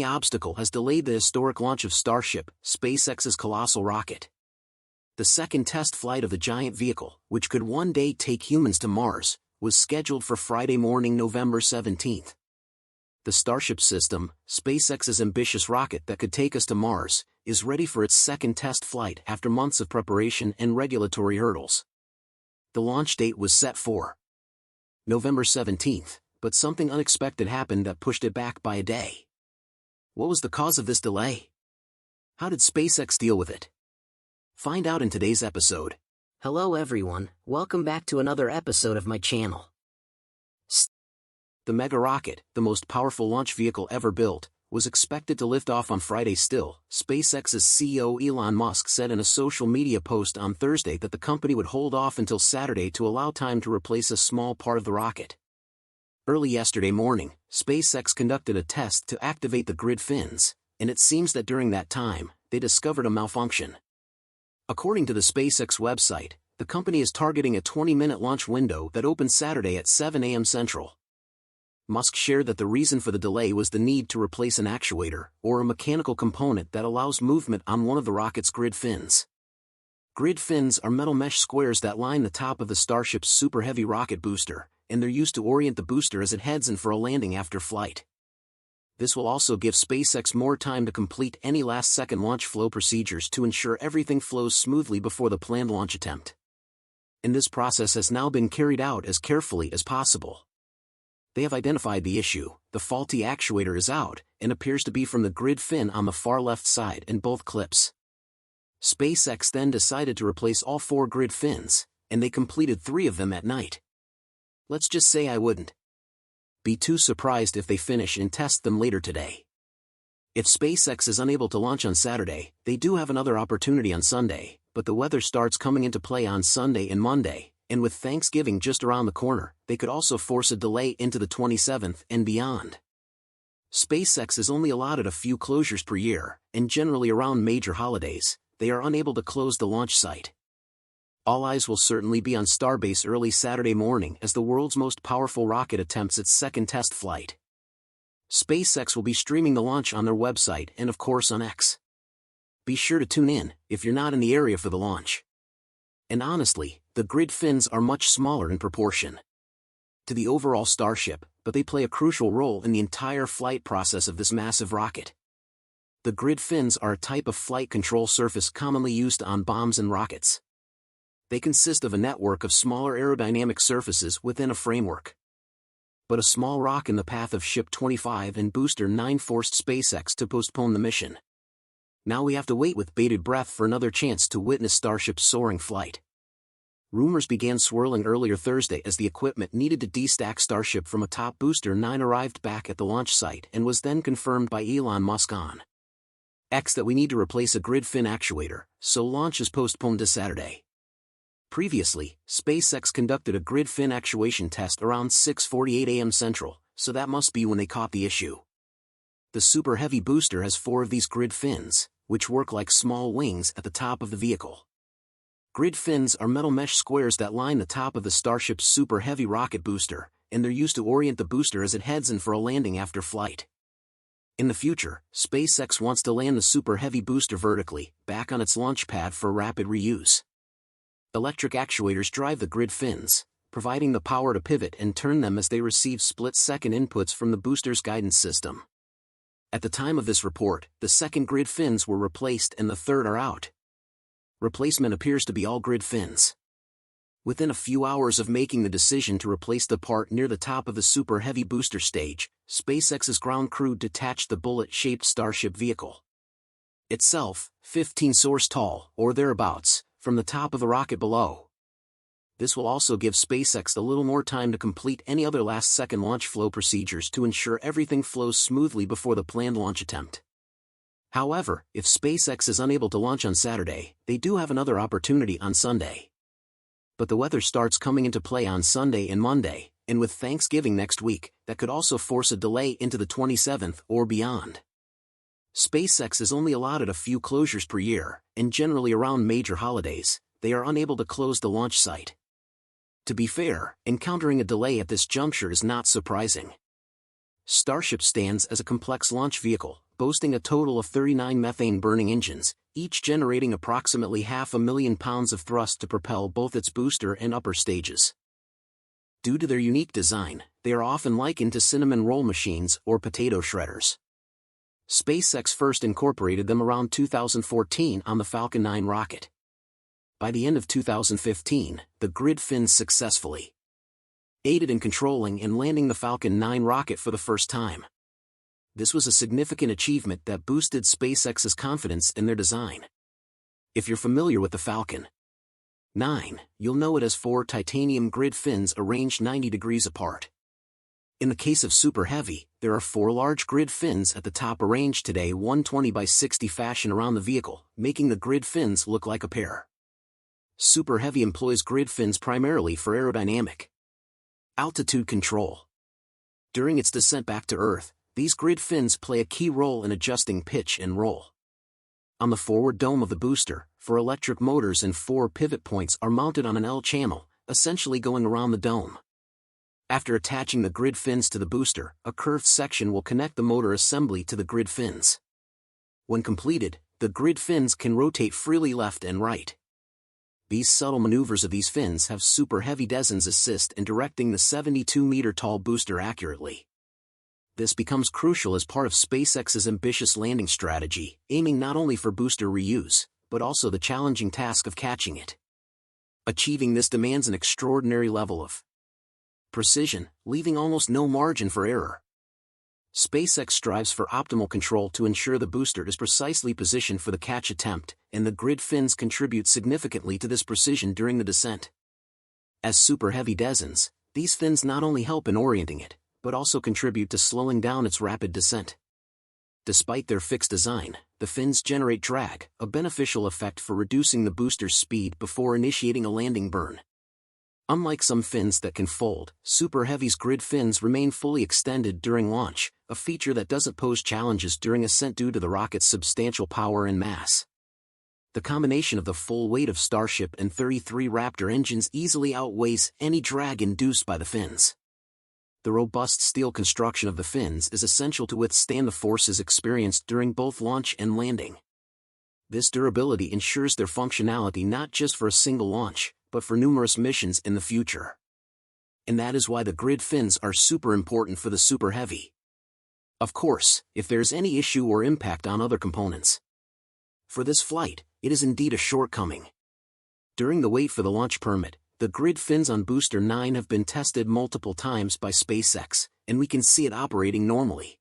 only obstacle has delayed the historic launch of Starship, SpaceX's colossal rocket. The second test flight of the giant vehicle, which could one day take humans to Mars, was scheduled for Friday morning, November 17. The Starship system, SpaceX's ambitious rocket that could take us to Mars, is ready for its second test flight after months of preparation and regulatory hurdles. The launch date was set for November 17, but something unexpected happened that pushed it back by a day. What was the cause of this delay? How did SpaceX deal with it? Find out in today's episode. Hello everyone, welcome back to another episode of my channel. The mega rocket, the most powerful launch vehicle ever built, was expected to lift off on Friday. Still, SpaceX's CEO Elon Musk said in a social media post on Thursday that the company would hold off until Saturday to allow time to replace a small part of the rocket. Early yesterday morning, SpaceX conducted a test to activate the grid fins, and it seems that during that time, they discovered a malfunction. According to the SpaceX website, the company is targeting a 20-minute launch window that opens Saturday at 7 a.m. Central. Musk shared that the reason for the delay was the need to replace an actuator, or a mechanical component that allows movement on one of the rocket's grid fins. Grid fins are metal mesh squares that line the top of the Starship's Super Heavy rocket booster, and they're used to orient the booster as it heads in for a landing after flight. This will also give SpaceX more time to complete any last-second launch flow procedures to ensure everything flows smoothly before the planned launch attempt. And this process has now been carried out as carefully as possible. They have identified the issue. The faulty actuator is out, and appears to be from the grid fin on the far left side and both clips. SpaceX then decided to replace all 4 grid fins, and they completed 3 of them at night. Let's just say I wouldn't be too surprised if they finish and test them later today. If SpaceX is unable to launch on Saturday, they do have another opportunity on Sunday, but the weather starts coming into play on Sunday and Monday, and with Thanksgiving just around the corner, they could also force a delay into the 27th and beyond. SpaceX is only allotted a few closures per year, and generally around major holidays, they are unable to close the launch site. All eyes will certainly be on Starbase early Saturday morning as the world's most powerful rocket attempts its second test flight. SpaceX will be streaming the launch on their website and of course on X. Be sure to tune in if you're not in the area for the launch. And honestly, the grid fins are much smaller in proportion to the overall Starship, but they play a crucial role in the entire flight process of this massive rocket. The grid fins are a type of flight control surface commonly used on bombs and rockets. They consist of a network of smaller aerodynamic surfaces within a framework. But a small rock in the path of Ship 25 and Booster 9 forced SpaceX to postpone the mission. Now we have to wait with bated breath for another chance to witness Starship's soaring flight. Rumors began swirling earlier Thursday as the equipment needed to destack Starship from atop Booster 9 arrived back at the launch site and was then confirmed by Elon Musk on X that we need to replace a grid fin actuator, so launch is postponed to Saturday. Previously, SpaceX conducted a grid fin actuation test around 6:48 a.m. Central, so that must be when they caught the issue. The Super Heavy booster has 4 of these grid fins, which work like small wings at the top of the vehicle. Grid fins are metal mesh squares that line the top of the Starship's Super Heavy rocket booster, and they're used to orient the booster as it heads in for a landing after flight. In the future, SpaceX wants to land the Super Heavy booster vertically, back on its launch pad for rapid reuse. Electric actuators drive the grid fins, providing the power to pivot and turn them as they receive split-second inputs from the booster's guidance system. At the time of this report, the second grid fins were replaced and the third are out. Replacement appears to be all grid fins. Within a few hours of making the decision to replace the part near the top of the Super Heavy booster stage, SpaceX's ground crew detached the bullet-shaped Starship vehicle itself, 15 soars tall, or thereabouts, from the top of the rocket below. This will also give SpaceX a little more time to complete any other last-second launch flow procedures to ensure everything flows smoothly before the planned launch attempt. However, if SpaceX is unable to launch on Saturday, they do have another opportunity on Sunday. But the weather starts coming into play on Sunday and Monday, and with Thanksgiving next week, that could also force a delay into the 27th or beyond. SpaceX is only allotted a few closures per year, and generally around major holidays, they are unable to close the launch site. To be fair, encountering a delay at this juncture is not surprising. Starship stands as a complex launch vehicle, boasting a total of 39 methane-burning engines, each generating approximately 500,000 pounds of thrust to propel both its booster and upper stages. Due to their unique design, they are often likened to cinnamon roll machines or potato shredders. SpaceX first incorporated them around 2014 on the Falcon 9 rocket. By the end of 2015, the grid fins successfully aided in controlling and landing the Falcon 9 rocket for the first time. This was a significant achievement that boosted SpaceX's confidence in their design. If you're familiar with the Falcon 9, you'll know it as 4 titanium grid fins arranged 90 degrees apart. In the case of Super Heavy, there are 4 large grid fins at the top arranged today 120 by 60 fashion around the vehicle, making the grid fins look like a pair. Super Heavy employs grid fins primarily for aerodynamic altitude control. During its descent back to Earth, these grid fins play a key role in adjusting pitch and roll. On the forward dome of the booster, 4 electric motors and 4 pivot points are mounted on an L channel, essentially going around the dome. After attaching the grid fins to the booster, a curved section will connect the motor assembly to the grid fins. When completed, the grid fins can rotate freely left and right. These subtle maneuvers of these fins have Super Heavy Deson's assist in directing the 72-meter-tall booster accurately. This becomes crucial as part of SpaceX's ambitious landing strategy, aiming not only for booster reuse, but also the challenging task of catching it. Achieving this demands an extraordinary level of precision, leaving almost no margin for error. SpaceX strives for optimal control to ensure the booster is precisely positioned for the catch attempt, and the grid fins contribute significantly to this precision during the descent. As Super Heavy Desons, these fins not only help in orienting it, but also contribute to slowing down its rapid descent. Despite their fixed design, the fins generate drag, a beneficial effect for reducing the booster's speed before initiating a landing burn. Unlike some fins that can fold, Super Heavy's grid fins remain fully extended during launch, a feature that doesn't pose challenges during ascent due to the rocket's substantial power and mass. The combination of the full weight of Starship and 33 Raptor engines easily outweighs any drag induced by the fins. The robust steel construction of the fins is essential to withstand the forces experienced during both launch and landing. This durability ensures their functionality not just for a single launch, but for numerous missions in the future. And that is why the grid fins are super important for the Super Heavy. Of course, if there's any issue or impact on other components. For this flight, it is indeed a shortcoming. During the wait for the launch permit, the grid fins on Booster 9 have been tested multiple times by SpaceX, and we can see it operating normally.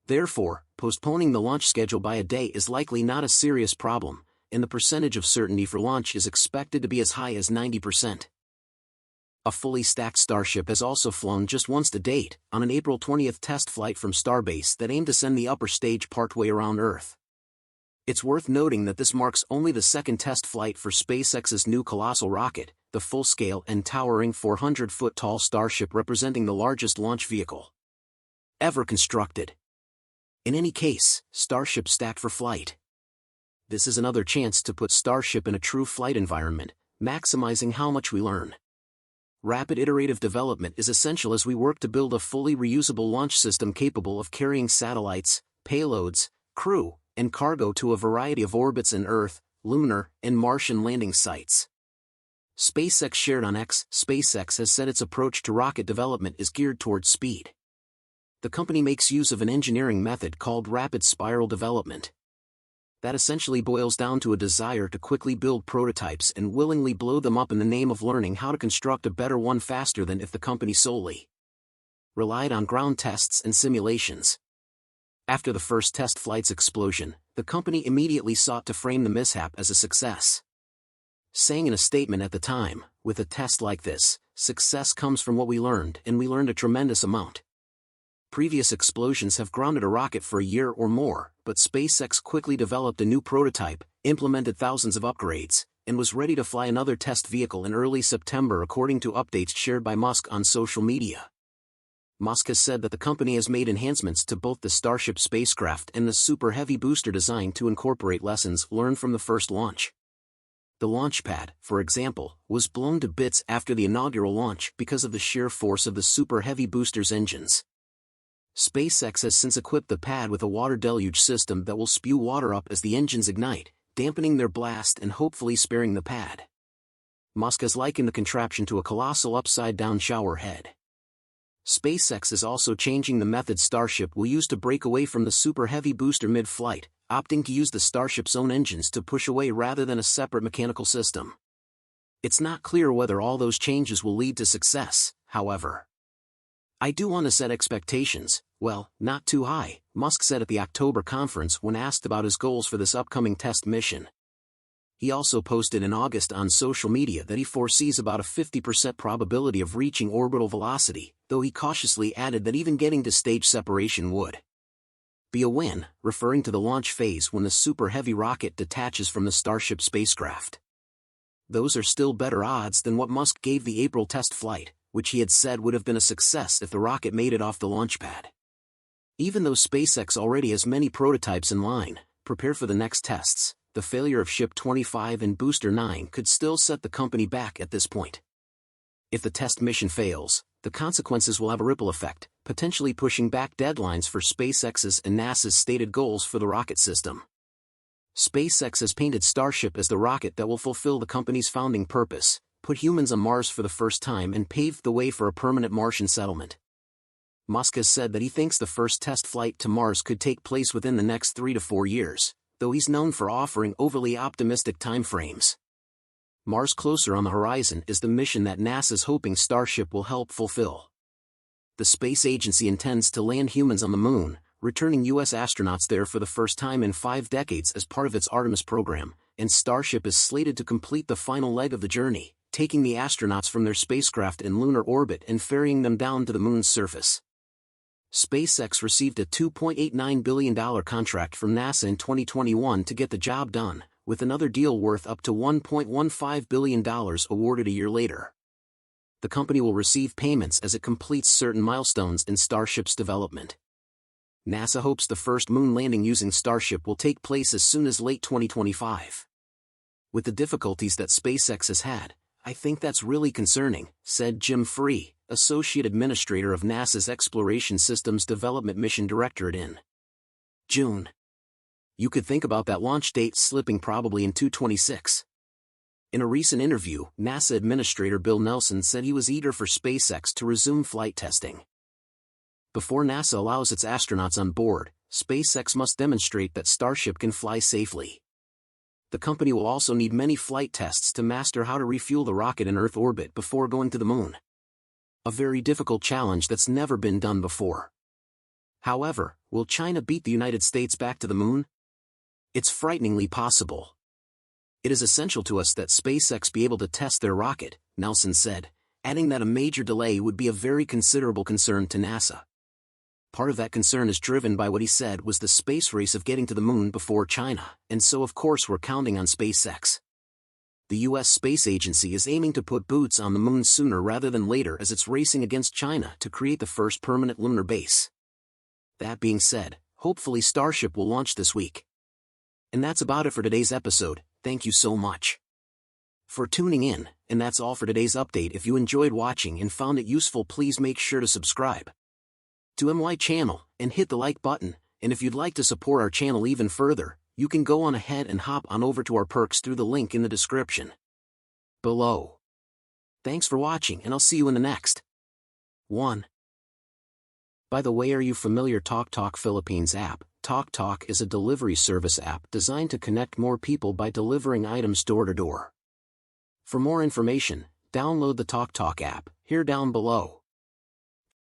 Therefore, postponing the launch schedule by a day is likely not a serious problem, and the percentage of certainty for launch is expected to be as high as 90%. A fully stacked Starship has also flown just once to date, on an April 20th test flight from Starbase that aimed to send the upper stage partway around Earth. It's worth noting that this marks only the second test flight for SpaceX's new colossal rocket, the full-scale and towering 400-foot-tall Starship, representing the largest launch vehicle ever constructed. In any case, Starship stacked for flight. This is another chance to put Starship in a true flight environment, maximizing how much we learn. Rapid iterative development is essential as we work to build a fully reusable launch system capable of carrying satellites, payloads, crew, and cargo to a variety of orbits in Earth, lunar, and Martian landing sites. SpaceX shared on X. SpaceX has said its approach to rocket development is geared towards speed. The company makes use of an engineering method called rapid spiral development. That essentially boils down to a desire to quickly build prototypes and willingly blow them up in the name of learning how to construct a better one faster than if the company solely relied on ground tests and simulations. After the first test flight's explosion, the company immediately sought to frame the mishap as a success, saying in a statement at the time, "With a test like this, success comes from what we learned, and we learned a tremendous amount." Previous explosions have grounded a rocket for a year or more, but SpaceX quickly developed a new prototype, implemented thousands of upgrades, and was ready to fly another test vehicle in early September according to updates shared by Musk on social media. Musk has said that the company has made enhancements to both the Starship spacecraft and the Super Heavy booster design to incorporate lessons learned from the first launch. The launch pad, for example, was blown to bits after the inaugural launch because of the sheer force of the Super Heavy booster's engines. SpaceX has since equipped the pad with a water deluge system that will spew water up as the engines ignite, dampening their blast and hopefully sparing the pad. Musk has likened the contraption to a colossal upside-down shower head. SpaceX is also changing the method Starship will use to break away from the Super Heavy booster mid-flight, opting to use the Starship's own engines to push away rather than a separate mechanical system. It's not clear whether all those changes will lead to success, however. I do want to set expectations, well, not too high, Musk said at the October conference when asked about his goals for this upcoming test mission. He also posted in August on social media that he foresees about a 50% probability of reaching orbital velocity, though he cautiously added that even getting to stage separation would be a win, referring to the launch phase when the Super Heavy rocket detaches from the Starship spacecraft. Those are still better odds than what Musk gave the April test flight, which he had said would have been a success if the rocket made it off the launch pad. Even though SpaceX already has many prototypes in line, prepare for the next tests, the failure of Ship 25 and Booster 9 could still set the company back at this point. If the test mission fails, the consequences will have a ripple effect, potentially pushing back deadlines for SpaceX's and NASA's stated goals for the rocket system. SpaceX has painted Starship as the rocket that will fulfill the company's founding purpose, put humans on Mars for the first time and paved the way for a permanent Martian settlement. Musk has said that he thinks the first test flight to Mars could take place within the next 3 to 4 years, though he's known for offering overly optimistic timeframes. Mars Closer on the Horizon is the mission that NASA's hoping Starship will help fulfill. The space agency intends to land humans on the Moon, returning U.S. astronauts there for the first time in 5 decades as part of its Artemis program, and Starship is slated to complete the final leg of the journey, taking the astronauts from their spacecraft in lunar orbit and ferrying them down to the Moon's surface. SpaceX received a $2.89 billion contract from NASA in 2021 to get the job done, with another deal worth up to $1.15 billion awarded a year later. The company will receive payments as it completes certain milestones in Starship's development. NASA hopes the first moon landing using Starship will take place as soon as late 2025. With the difficulties that SpaceX has had, I think that's really concerning, said Jim Free, Associate Administrator of NASA's Exploration Systems Development Mission Directorate in June. You could think about that launch date slipping probably in 2026. In a recent interview, NASA Administrator Bill Nelson said he was eager for SpaceX to resume flight testing. Before NASA allows its astronauts on board, SpaceX must demonstrate that Starship can fly safely. The company will also need many flight tests to master how to refuel the rocket in Earth orbit before going to the Moon. A very difficult challenge that's never been done before. However, will China beat the United States back to the Moon? It's frighteningly possible. It is essential to us that SpaceX be able to test their rocket, Nelson said, adding that a major delay would be a very considerable concern to NASA. Part of that concern is driven by what he said was the space race of getting to the Moon before China, and so of course we're counting on SpaceX. The U.S. Space Agency is aiming to put boots on the Moon sooner rather than later as it's racing against China to create the first permanent lunar base. That being said, hopefully Starship will launch this week. And that's about it for today's episode. Thank you so much for tuning in, and that's all for today's update. If you enjoyed watching and found it useful, please make sure to subscribe to MY channel and hit the like button, and if you'd like to support our channel even further, you can go on ahead and hop on over to our perks through the link in the description below. Thanks for watching, and I'll see you in the next one. By the way, are you familiar Ipa-toktok Philippines app? Ipa-toktok is a delivery service app designed to connect more people by delivering items door to door. For more information, download the Ipa-toktok app, here down below.